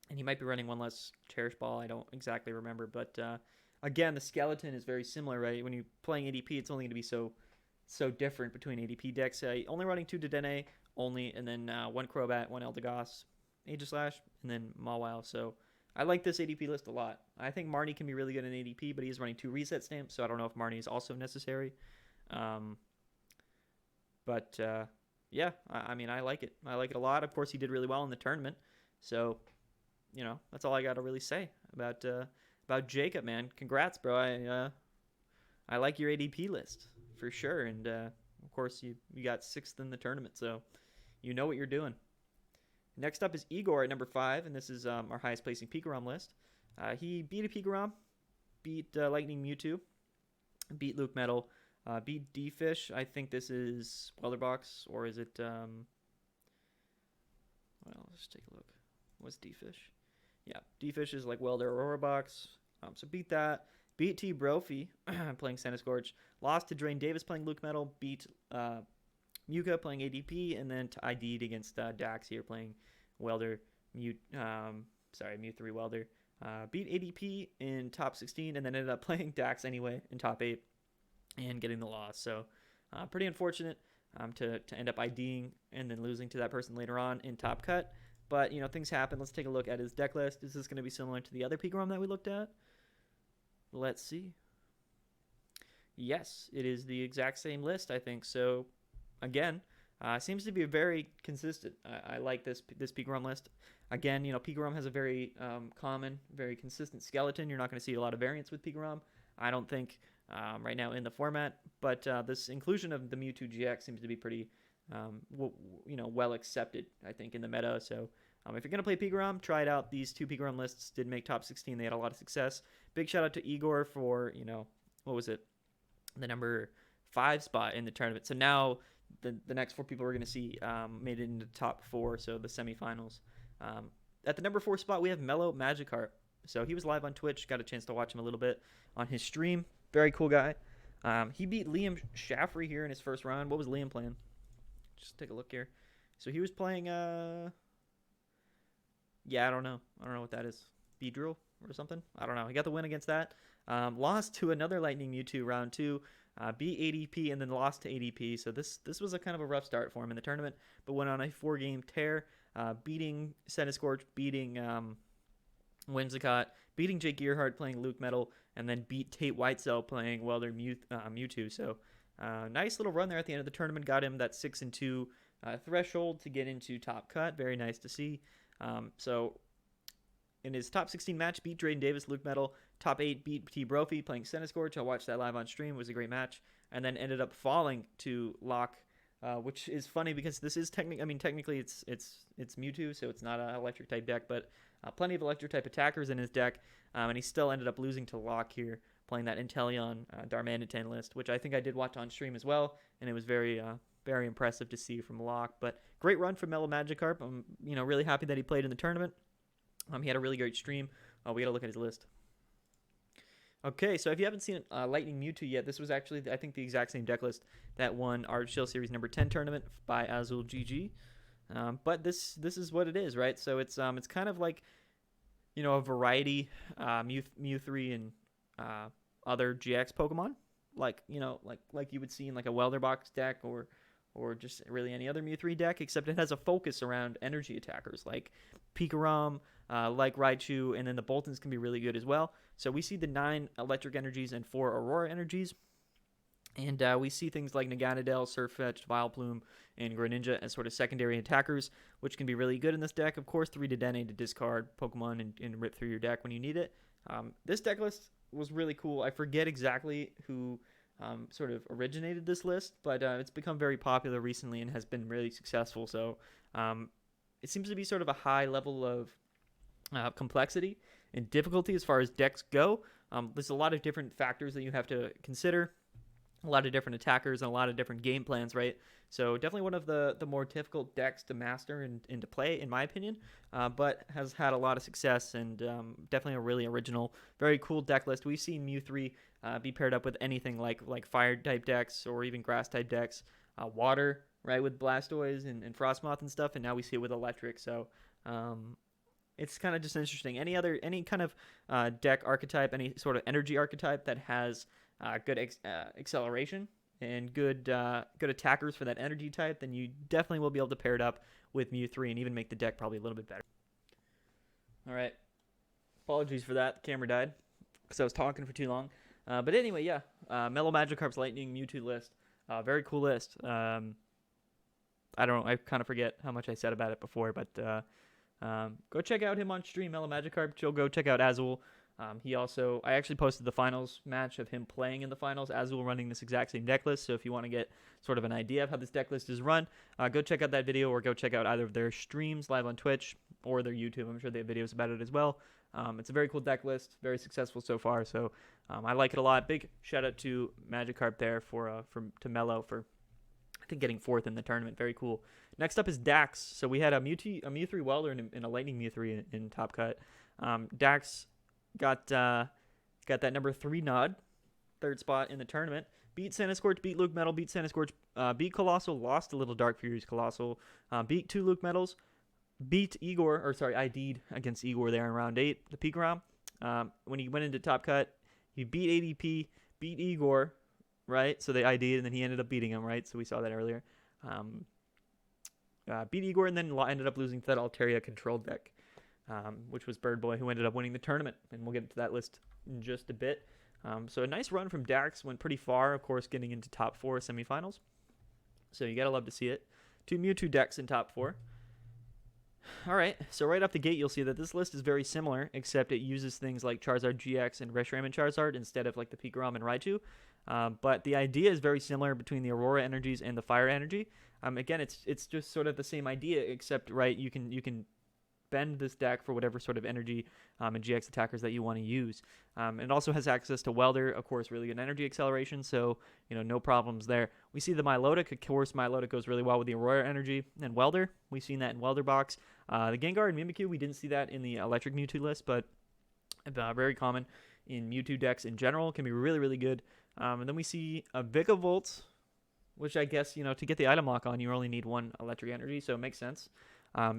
he might be running 1 less Cherish Ball. I don't exactly remember. But again, the skeleton is very similar, right? When you're playing ADP, it's only going to be so different between ADP decks. Only running 2 Dedenne, and then 1 Crobat, 1 Eldegoss, Aegislash, and then Mawile. So I like this ADP list a lot. I think Marnie can be really good in ADP, but he's running 2 reset stamps, so I don't know if Marnie is also necessary. But yeah, I mean, I like it. I like it a lot. Of course, he did really well in the tournament. So, that's all I got to really say about Jacob, man. Congrats, bro. I like your ADP list for sure. And of course, you got 6th in the tournament, so you know what you're doing. Next up is Igor at number 5, and this is our highest placing Pikarom list. He beat a Pikarom, beat Lightning Mewtwo, beat Luke Metal, beat D-Fish. I think this is Welderbox, or is it... well, let's take a look. What's D-Fish? Yeah, D-Fish is like Welder Aurora Box. So beat that. Beat T Brophy playing Centiskorch. Lost to Draen Davis playing Luke Metal. Beat Muka playing ADP. And then ID'd against Dax here playing Welder. Mew 3 Welder. Beat ADP in top 16 and then ended up playing Dax anyway in top 8 and getting the loss. So pretty unfortunate to end up IDing and then losing to that person later on in top cut. But, things happen. Let's take a look at his deck list. Is this going to be similar to the other Pikarom that we looked at? Let's see. Yes, it is the exact same list, I think. So, again, seems to be very consistent. I like this Pikarom list. Again, Pikarom has a very common, very consistent skeleton. You're not going to see a lot of variance with Pikarom, I don't think, right now in the format. But this inclusion of the Mewtwo GX seems to be pretty... well accepted, I think, in the meta. So if you're going to play Pikarom, try it out. These 2 Pikarom lists did make top 16. They had a lot of success. Big shout out to Igor for, what was it? The number 5 spot in the tournament. So now the next 4 people we're going to see made it into the top 4, so the semifinals. At the number 4 spot, we have Mello Magikarp. So he was live on Twitch. Got a chance to watch him a little bit on his stream. Very cool guy. He beat Liam Shaffrey here in his first round. What was Liam playing? Just take a look here. So he was playing, I don't know. I don't know what that is. Beedrill or something? I don't know. He got the win against that. Lost to another Lightning Mewtwo round 2. Beat ADP and then lost to ADP. So this was a kind of a rough start for him in the tournament, but went on a 4-game tear, beating Centiskorch, beating Whimsicott, beating Jake Gearhart playing Luke Metal, and then beat Tate Whitesell playing Welder Mewtwo. So nice little run there at the end of the tournament. Got him that 6-2 threshold to get into top cut. Very nice to see. So in his top 16 match, beat Draen Davis, Luke Metal. Top 8, beat T Brophy playing Centiskorch. I watched that live on stream. It was a great match. And then ended up falling to Locke, which is funny because this is technically it's Mewtwo, so it's not an electric type deck, but plenty of electric type attackers in his deck. And he still ended up losing to Locke here, playing that Inteleon Darmanitan list, which I think I did watch on stream as well, and it was very impressive to see from Locke. But great run from Mello Magikarp. I'm really happy that he played in the tournament. He had a really great stream. We got to look at his list. Okay, so if you haven't seen Lightning Mewtwo yet, this was actually, I think, the exact same deck list that won our Chill Series number 10 tournament by Azul GG. But this is what it is, right? So it's kind of like, a variety Mew 3 and other GX Pokemon, like you would see in like a Welder Box deck or just really any other Mew 3 deck, except it has a focus around energy attackers like Pikarom, like Raichu, and then the Boltons can be really good as well. So we see the 9 electric energies and 4 Aurora energies. And we see things like Naganadel, Surfetch'd, Vileplume, and Greninja as sort of secondary attackers, which can be really good in this deck. Of course, 3 Dedenne to discard Pokemon and rip through your deck when you need it. This deck list was really cool. I forget exactly who sort of originated this list, but it's become very popular recently and has been really successful. So it seems to be sort of a high level of complexity and difficulty as far as decks go. There's a lot of different factors that you have to consider, a lot of different attackers and a lot of different game plans, right? So definitely one of the more difficult decks to master and to play, in my opinion, but has had a lot of success and definitely a really original, very cool deck list. We've seen Mew 3 be paired up with anything like fire type decks or even grass type decks, water, right, with Blastoise and Frostmoth and stuff, and now we see it with electric. So it's kind of just interesting. Any kind of deck archetype, any sort of energy archetype that has good acceleration and good attackers for that energy type, then you definitely will be able to pair it up with Mew 3 and even make the deck probably a little bit better. All right. Apologies for that. The camera died because I was talking for too long. But anyway, yeah. Mello Magikarp's Lightning Mewtwo list. Very cool list. I don't know. I kind of forget how much I said about it before, but go check out him on stream, Mello Magikarp. Go check out Azul. I actually posted the finals match of him playing in the finals. Azul running this exact same deck list. So if you want to get sort of an idea of how this deck list is run, go check out that video or go check out either of their streams live on Twitch or their YouTube. I'm sure they have videos about it as well. It's a very cool deck list, very successful so far. So I like it a lot. Big shout out to Magikarp there to Mello for I think getting 4th in the tournament. Very cool. Next up is Dax. So we had a Mew3 Welder and a Lightning Mew3 in Top Cut. Dax got that number 3 nod, 3rd spot in the tournament. Beat Sandyscorch, beat Luke Metal, beat Sandyscorch, beat Colossal, lost a little Dark Fury's Colossal, beat 2 Luke Metals, beat Igor, ID'd against Igor there in round 8, the peak round. When he went into Top Cut, he beat ADP, beat Igor, right? So they ID'd, and then he ended up beating him, right? So we saw that earlier. Beat Igor, and then ended up losing to that Altaria control deck, which was Bird Boy, who ended up winning the tournament. And we'll get into that list in just a bit. So a nice run from Dax, went pretty far, of course, getting into top 4 semifinals. So you gotta love to see it. 2 Mewtwo decks in top 4. All right, so right off the gate, you'll see that this list is very similar, except it uses things like Charizard GX and Reshiram Charizard instead of like the Pikarom and Raichu. But the idea is very similar between the Aurora energies and the Fire energy. Again, it's just sort of the same idea, except right, you can bend this deck for whatever sort of energy and GX attackers that you want to use. It also has access to Welder, of course, really good energy acceleration, so no problems there. We see the Milotic, of course, Milotic goes really well with the Aurora energy and Welder. We've seen that in Welder box. The Gengar and Mimikyu, we didn't see that in the Electric Mewtwo list, but very common in Mewtwo decks in general, can be really, really good. And then we see a Vikavolt, which I guess, to get the item lock on, you only need 1 electric energy, so it makes sense.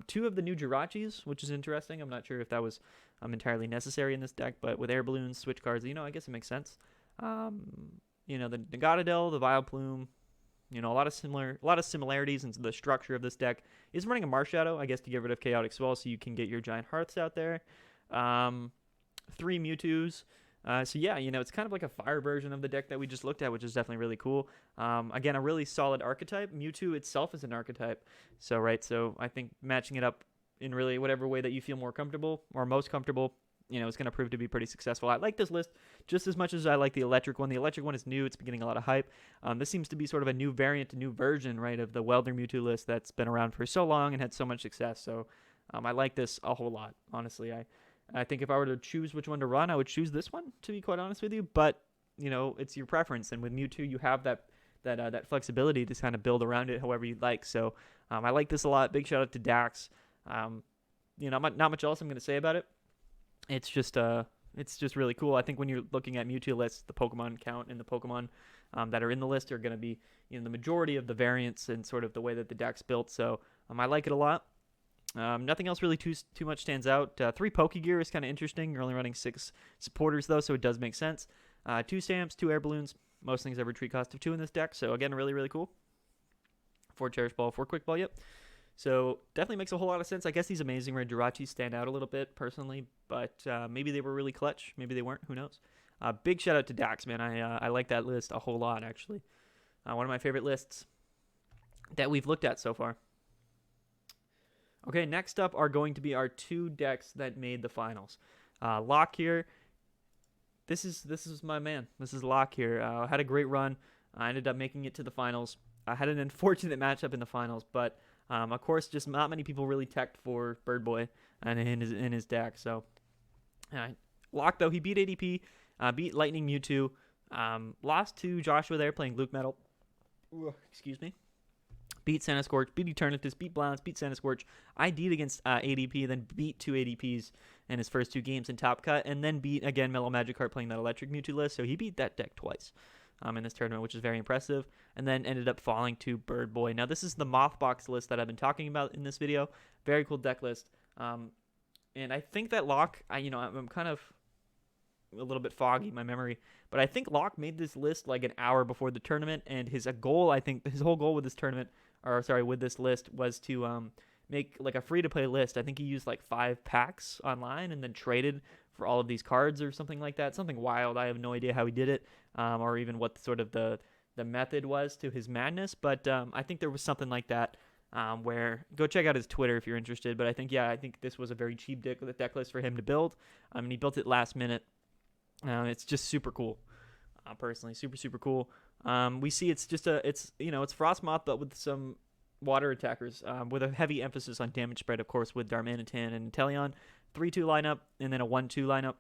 2 of the new Jirachis, which is interesting. I'm not sure if that was entirely necessary in this deck, but with air balloons, switch cards, I guess it makes sense. The Nagatadel, the Vileplume, a lot of similarities in the structure of this deck. Is running a Marshadow, I guess, to get rid of Chaotic Swell, so you can get your Giant Hearths out there. 3 Mewtwo's. So yeah, it's kind of like a fire version of the deck that we just looked at, which is definitely really cool. Again, a really solid archetype. Mewtwo itself is an archetype. So I think matching it up in really whatever way that you feel more comfortable or most comfortable, is going to prove to be pretty successful. I like this list just as much as I like the electric one. The electric one is new. It's been getting a lot of hype. This seems to be sort of a new variant, a new version, right, of the Welder Mewtwo list that's been around for so long and had so much success. So I like this a whole lot, honestly. I think if I were to choose which one to run, I would choose this one, to be quite honest with you. But, it's your preference. And with Mewtwo, you have that flexibility to kind of build around it however you'd like. So I like this a lot. Big shout out to Dax. Not much else I'm going to say about it. It's just really cool. I think when you're looking at Mewtwo lists, the Pokemon count and the Pokemon that are in the list are going to be the majority of the variants and sort of the way that the deck's built. So I like it a lot. Nothing else really too much stands out. 3 Pokegear is kind of interesting. You're only running 6 supporters, though, so it does make sense. 2 Stamps, 2 Air Balloons. Most things have a retreat cost of 2 in this deck, so again, really, really cool. 4 Cherish Ball, 4 Quick Ball, yep. So definitely makes a whole lot of sense. I guess these Amazing Rare Jirachis stand out a little bit, personally, but maybe they were really clutch. Maybe they weren't. Who knows? Big shout out to Dax, man. I like that list a whole lot, actually. One of my favorite lists that we've looked at so far. Okay, next up are going to be our 2 decks that made the finals. Locke here. This is my man. This is Locke here. Had a great run. I ended up making it to the finals. I had an unfortunate matchup in the finals, but of course, just not many people really teched for Bird Boy and in his deck. So, Locke, though, he beat ADP, beat Lightning Mewtwo, lost to Joshua there playing Luke Metal. Excuse me. Beat Sandyscorch, beat Eternatus, beat Blounce, beat Sandyscorch, ID'd against ADP, then beat 2 ADPs in his first 2 games in Top Cut, and then beat, again, Mello Magikarp playing that Electric Mewtwo list, so he beat that deck twice in this tournament, which is very impressive, and then ended up falling to Bird Boy. Now, this is the Mothbox list that I've been talking about in this video. Very cool deck list, and I think that Locke, I'm kind of a little bit foggy, my memory, but I think Locke made this list like an hour before the tournament, and his whole goal with this tournament, with this list, was to make like a free-to-play list. I think he used like 5 packs online and then traded for all of these cards or something like that. Something wild. I have no idea how he did it, or even what sort of the method was to his madness, but I think there was something like that. where go check out his Twitter if you're interested. But I think this was a very cheap deck list for him to build. And he built it last minute. It's just super cool. Personally, super cool. We see it's Frostmoth, but with some water attackers, with a heavy emphasis on damage spread, of course, with Darmanitan and Inteleon. 3-2 lineup, and then a 1-2 lineup,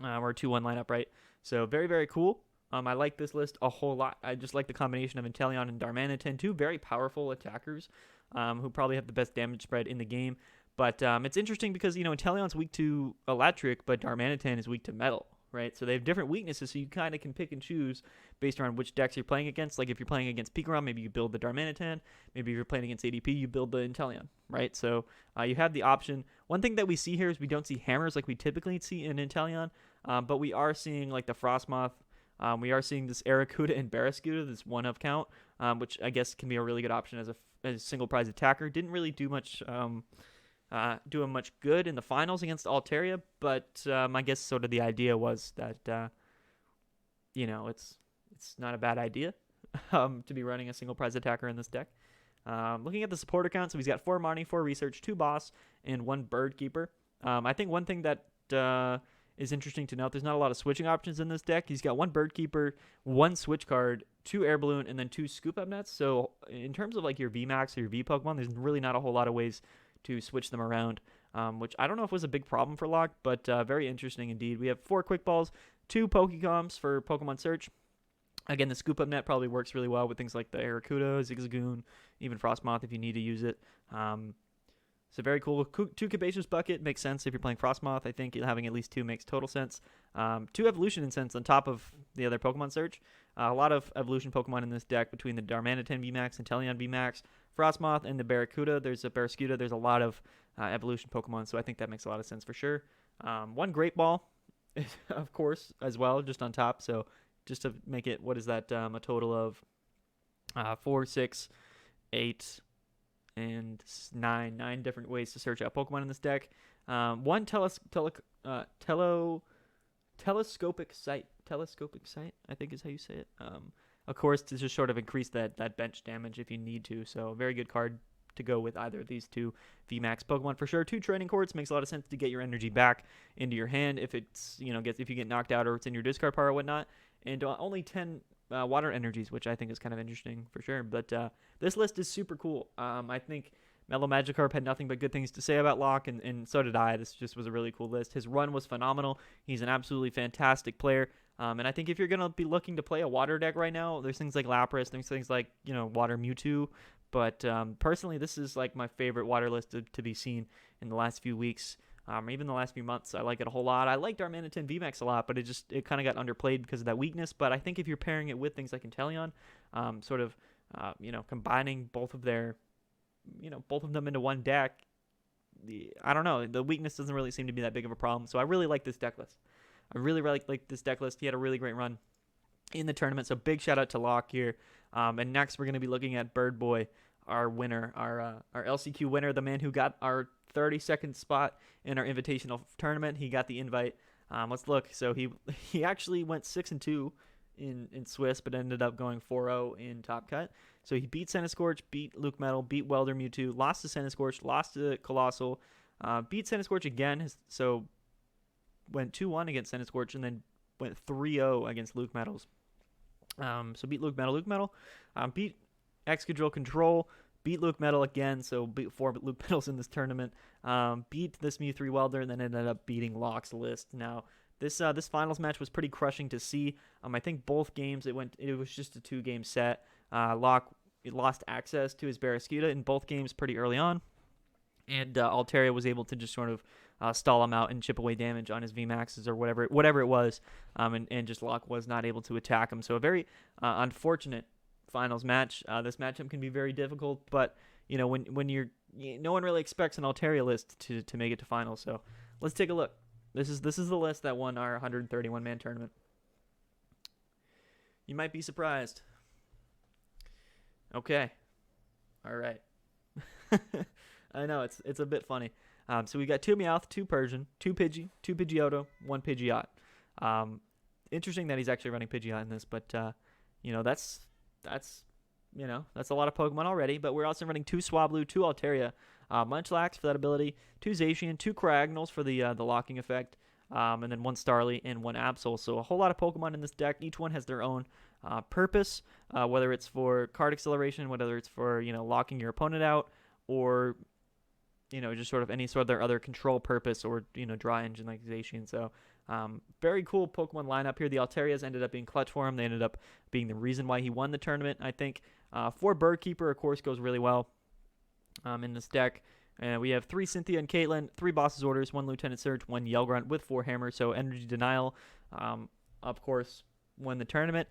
or a 2-1 lineup, right? So very, very cool. I like this list a whole lot. I just like the combination of Inteleon and Darmanitan, two very powerful attackers, who probably have the best damage spread in the game. But it's interesting because, Inteleon's weak to electric, but Darmanitan is weak to metal, right? So they have different weaknesses, so you kind of can pick and choose based on which decks you're playing against. Like if you're playing against Pikarom, maybe you build the Darmanitan. Maybe if you're playing against ADP, you build the Inteleon, right? So you have the option. One thing that we see here is we don't see hammers like we typically see in Inteleon, but we are seeing like the Frostmoth. We are seeing this Arrokuda and Barraskewda, this 1-of count, which I guess can be a really good option as a single prize attacker. Didn't really do much doing much good in the finals against Altaria, but I guess sort of the idea was that it's not a bad idea to be running a single prize attacker in this deck. Looking at the support account, so he's got 4 Marnie, 4 Research, 2 Boss, and 1 Bird Keeper. I think one thing that is interesting to note, there's not a lot of switching options in this deck. He's got 1 Bird Keeper, 1 Switch card, 2 Air Balloon, and then 2 Scoop Up Nets. So in terms of like your VMAX or your V Pokemon, there's really not a whole lot of ways to switch them around, which I don't know if was a big problem for Locke, but very interesting indeed. We have 4 Quick Balls, 2 Pokecoms for Pokemon Search. Again, the Scoop Up Net probably works really well with things like the Arrokuda, Zigzagoon, even Frostmoth if you need to use it. So very cool. 2 Capacious Bucket makes sense if you're playing Frostmoth. I think having at least 2 makes total sense. 2 Evolution Incense on top of the other Pokemon Search. A lot of Evolution Pokemon in this deck between the Darmanitan VMAX and Inteleon VMAX, Frostmoth, and the Barraskewda. There's a lot of Evolution Pokemon, so I think that makes a lot of sense for sure. 1 Great Ball, of course, as well, just on top. So just to make it, what is that? A total of 4, 6, 8... and 9 different ways to search out Pokemon in this deck. 1 telescopic sight, I think is how you say it. Of course, to just sort of increase that bench damage if you need to. So a very good card to go with either of these 2 VMAX Pokemon for sure. 2 Training Cords makes a lot of sense to get your energy back into your hand if it's if you get knocked out or it's in your discard pile or whatnot. And only 10 water energies, which I think is kind of interesting for sure. But this list is super cool. I think Mello Magikarp had nothing but good things to say about Locke, and so did I. This just was a really cool list. His run was phenomenal. He's an absolutely fantastic player. And I think if you're going to be looking to play a water deck right now, there's things like Lapras, there's things like, Water Mewtwo. But personally, this is like my favorite water list to be seen in the last few weeks. Even the last few months, I like it a whole lot. I like Darmanitan VMAX a lot, but it kind of got underplayed because of that weakness. But I think if you're pairing it with things like Inteleon, combining both of them into one deck, I don't know, the weakness doesn't really seem to be that big of a problem. So I really like this deck list. I really like this deck list. He had a really great run in the tournament. So big shout out to Locke here. And next we're going to be looking at Bird Boy, our winner, our LCQ winner, the man who got our 32nd spot in our invitational tournament. He got the invite. Let's look. So he actually went 6-2 in Swiss, but ended up going 4-0 in Top Cut. So he beat Centiskorch, beat Luke Metal, beat Welder Mewtwo, lost to Centiskorch, lost to Colossal, beat Centiskorch again. So went 2-1 against Centiskorch, and then went 3-0 against Luke Metals. So beat Luke Metal, beat Excadrill Control, beat Luke Metal again, so beat 4 Luke Metals in this tournament, beat this Mew3 Welder, and then ended up beating Locke's list. Now, this finals match was pretty crushing to see. I think both games, it was just a 2-game set. Locke lost access to his Barraskewda in both games pretty early on, and Altaria was able to just sort of stall him out and chip away damage on his VMAXs or whatever it was, and just Locke was not able to attack him. So a very unfortunate finals match. This matchup can be very difficult, but when you're no one really expects an Altaria list to make it to finals. So let's take a look. This is the list that won our 131-man tournament. You might be surprised. Okay. All right. I know it's a bit funny. So we got 2 Meowth, 2 Persian, 2 Pidgey, 2 Pidgeotto, 1 Pidgeot. Interesting that he's actually running Pidgeot in this, but that's that's a lot of Pokemon already. But we're also running 2 Swablu, 2 Altaria, Munchlax for that ability, 2 Zacian, 2 Cryogonals for the locking effect, and then 1 Starly and 1 Absol. So a whole lot of Pokemon in this deck. Each one has their own purpose, whether it's for card acceleration, whether it's for locking your opponent out, or just sort of any sort of their other control purpose, or draw engine like Zacian. So very cool Pokemon lineup here. The Altarias ended up being clutch for him. They ended up being the reason why he won the tournament, I think. 4 Bird Keeper, of course, goes really well in this deck. And we have 3 Cynthia and Caitlyn, 3 Boss's Orders, 1 Lieutenant Surge, 1 Yell Grunt with 4 Hammers. So Energy Denial, of course, won the tournament.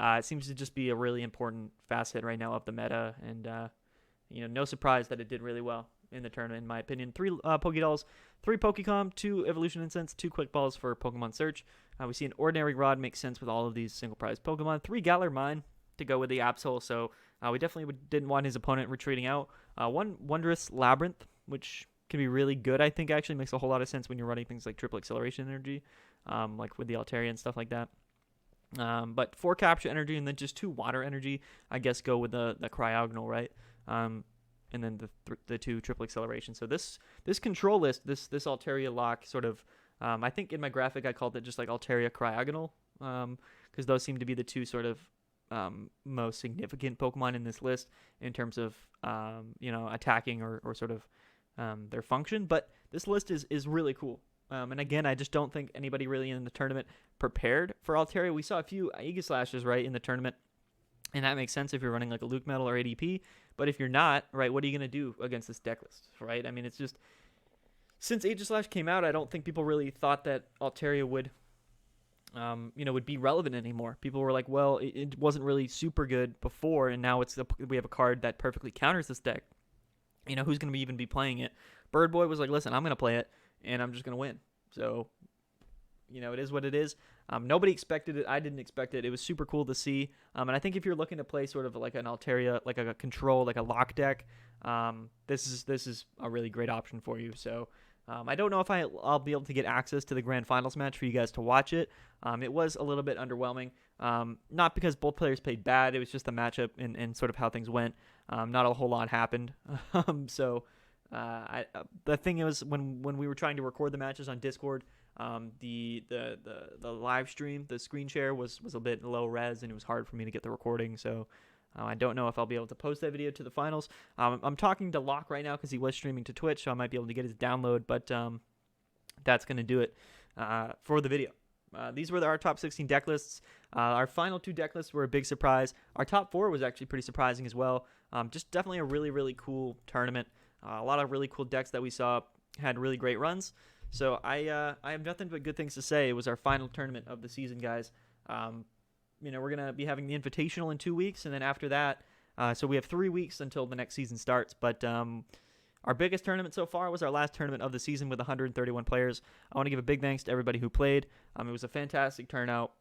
It seems to just be a really important facet right now of the meta. And, no surprise that it did really well in the tournament, in my opinion. 3 Pokédolls, 3 Pokécom, 2 Evolution Incense, 2 Quick Balls for Pokemon Search. We see an Ordinary Rod make sense with all of these single prize Pokemon. 3 Galar Mine to go with the Absol, so we definitely didn't want his opponent retreating out. 1 Wondrous Labyrinth, which can be really good, I think. Actually makes a whole lot of sense when you're running things like Triple Acceleration Energy, like with the Altaria and stuff like that. But 4 Capture Energy, and then just 2 Water Energy, I guess, go with the Cryogonal, right? And then the 2 Triple Acceleration. So this control list, this Altaria lock sort of, I think in my graphic I called it just like Altaria Cryogonal, because those seem to be the 2 sort of most significant Pokemon in this list in terms of attacking or sort of their function. But this list is really cool. And again, I just don't think anybody really in the tournament prepared for Altaria. We saw a few Aegislashes, right, in the tournament, and that makes sense if you're running like a Luke Metal or ADP. But if you're not, right, what are you going to do against this deck list, right? I mean, it's just, since Aegislash came out, I don't think people really thought that Altaria would be relevant anymore. People were like, well, it wasn't really super good before, and now we have a card that perfectly counters this deck. Who's going to even be playing it? Bird Boy was like, listen, I'm going to play it, and I'm just going to win. So, it is what it is. Nobody expected it. I didn't expect it. It was super cool to see. And I think if you're looking to play sort of like an Altaria, like a control, like a lock deck, this is a really great option for you. So I don't know if I'll be able to get access to the grand finals match for you guys to watch it. It was a little bit underwhelming. Not because both players played bad. It was just the matchup and sort of how things went. Not a whole lot happened. The thing was, when we were trying to record the matches on Discord, the live stream, the screen share was a bit low res, and it was hard for me to get the recording. So I don't know if I'll be able to post that video to the finals. I'm talking to Locke right now because he was streaming to Twitch, so I might be able to get his download. But that's going to do it for the video. These were our top 16 deck lists. Our final 2 deck lists were a big surprise. Our top 4 was actually pretty surprising as well. Just definitely a really, really cool tournament. A lot of really cool decks that we saw had really great runs. So I have nothing but good things to say. It was our final tournament of the season, guys. We're going to be having the Invitational in 2 weeks, and then after that, so we have 3 weeks until the next season starts. But our biggest tournament so far was our last tournament of the season with 131 players. I want to give a big thanks to everybody who played. It was a fantastic turnout.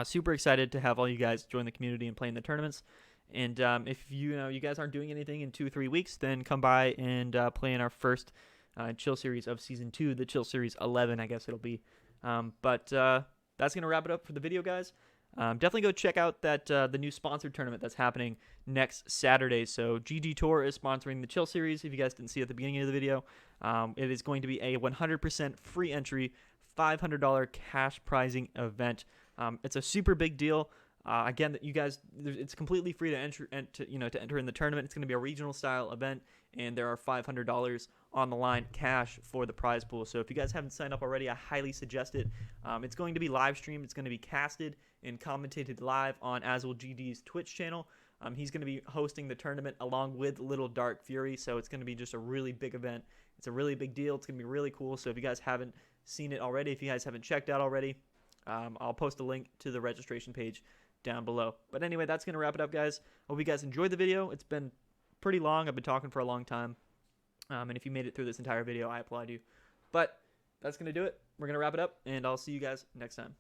Super excited to have all you guys join the community and play in the tournaments. And if you guys aren't doing anything in 2-3 weeks, then come by and play in our first Chill Series of Season 2, the Chill Series 11, I guess it'll be. But that's going to wrap it up for the video, guys. Definitely go check out the new sponsored tournament that's happening next Saturday. So GG Tour is sponsoring the Chill Series. If you guys didn't see at the beginning of the video, it is going to be a 100% free entry, $500 cash prizing event. It's a super big deal. Again, that you guys, it's completely free to enter in the tournament. It's going to be a regional style event, and there are $500 on the line cash for the prize pool. So if you guys haven't signed up already, I highly suggest it. It's going to be live streamed. It's going to be casted and commentated live on Azul GD's Twitch channel. He's going to be hosting the tournament along with Little Dark Fury, so it's going to be just a really big event. It's a really big deal. It's going to be really cool. So if you guys haven't seen it already, if you guys haven't checked out already, I'll post a link to the registration page down below. But anyway, that's going to wrap it up, guys. Hope you guys enjoyed the video. It's been pretty long. I've been talking for a long time. And if you made it through this entire video, I applaud you. But that's going to do it. We're going to wrap it up, and I'll see you guys next time.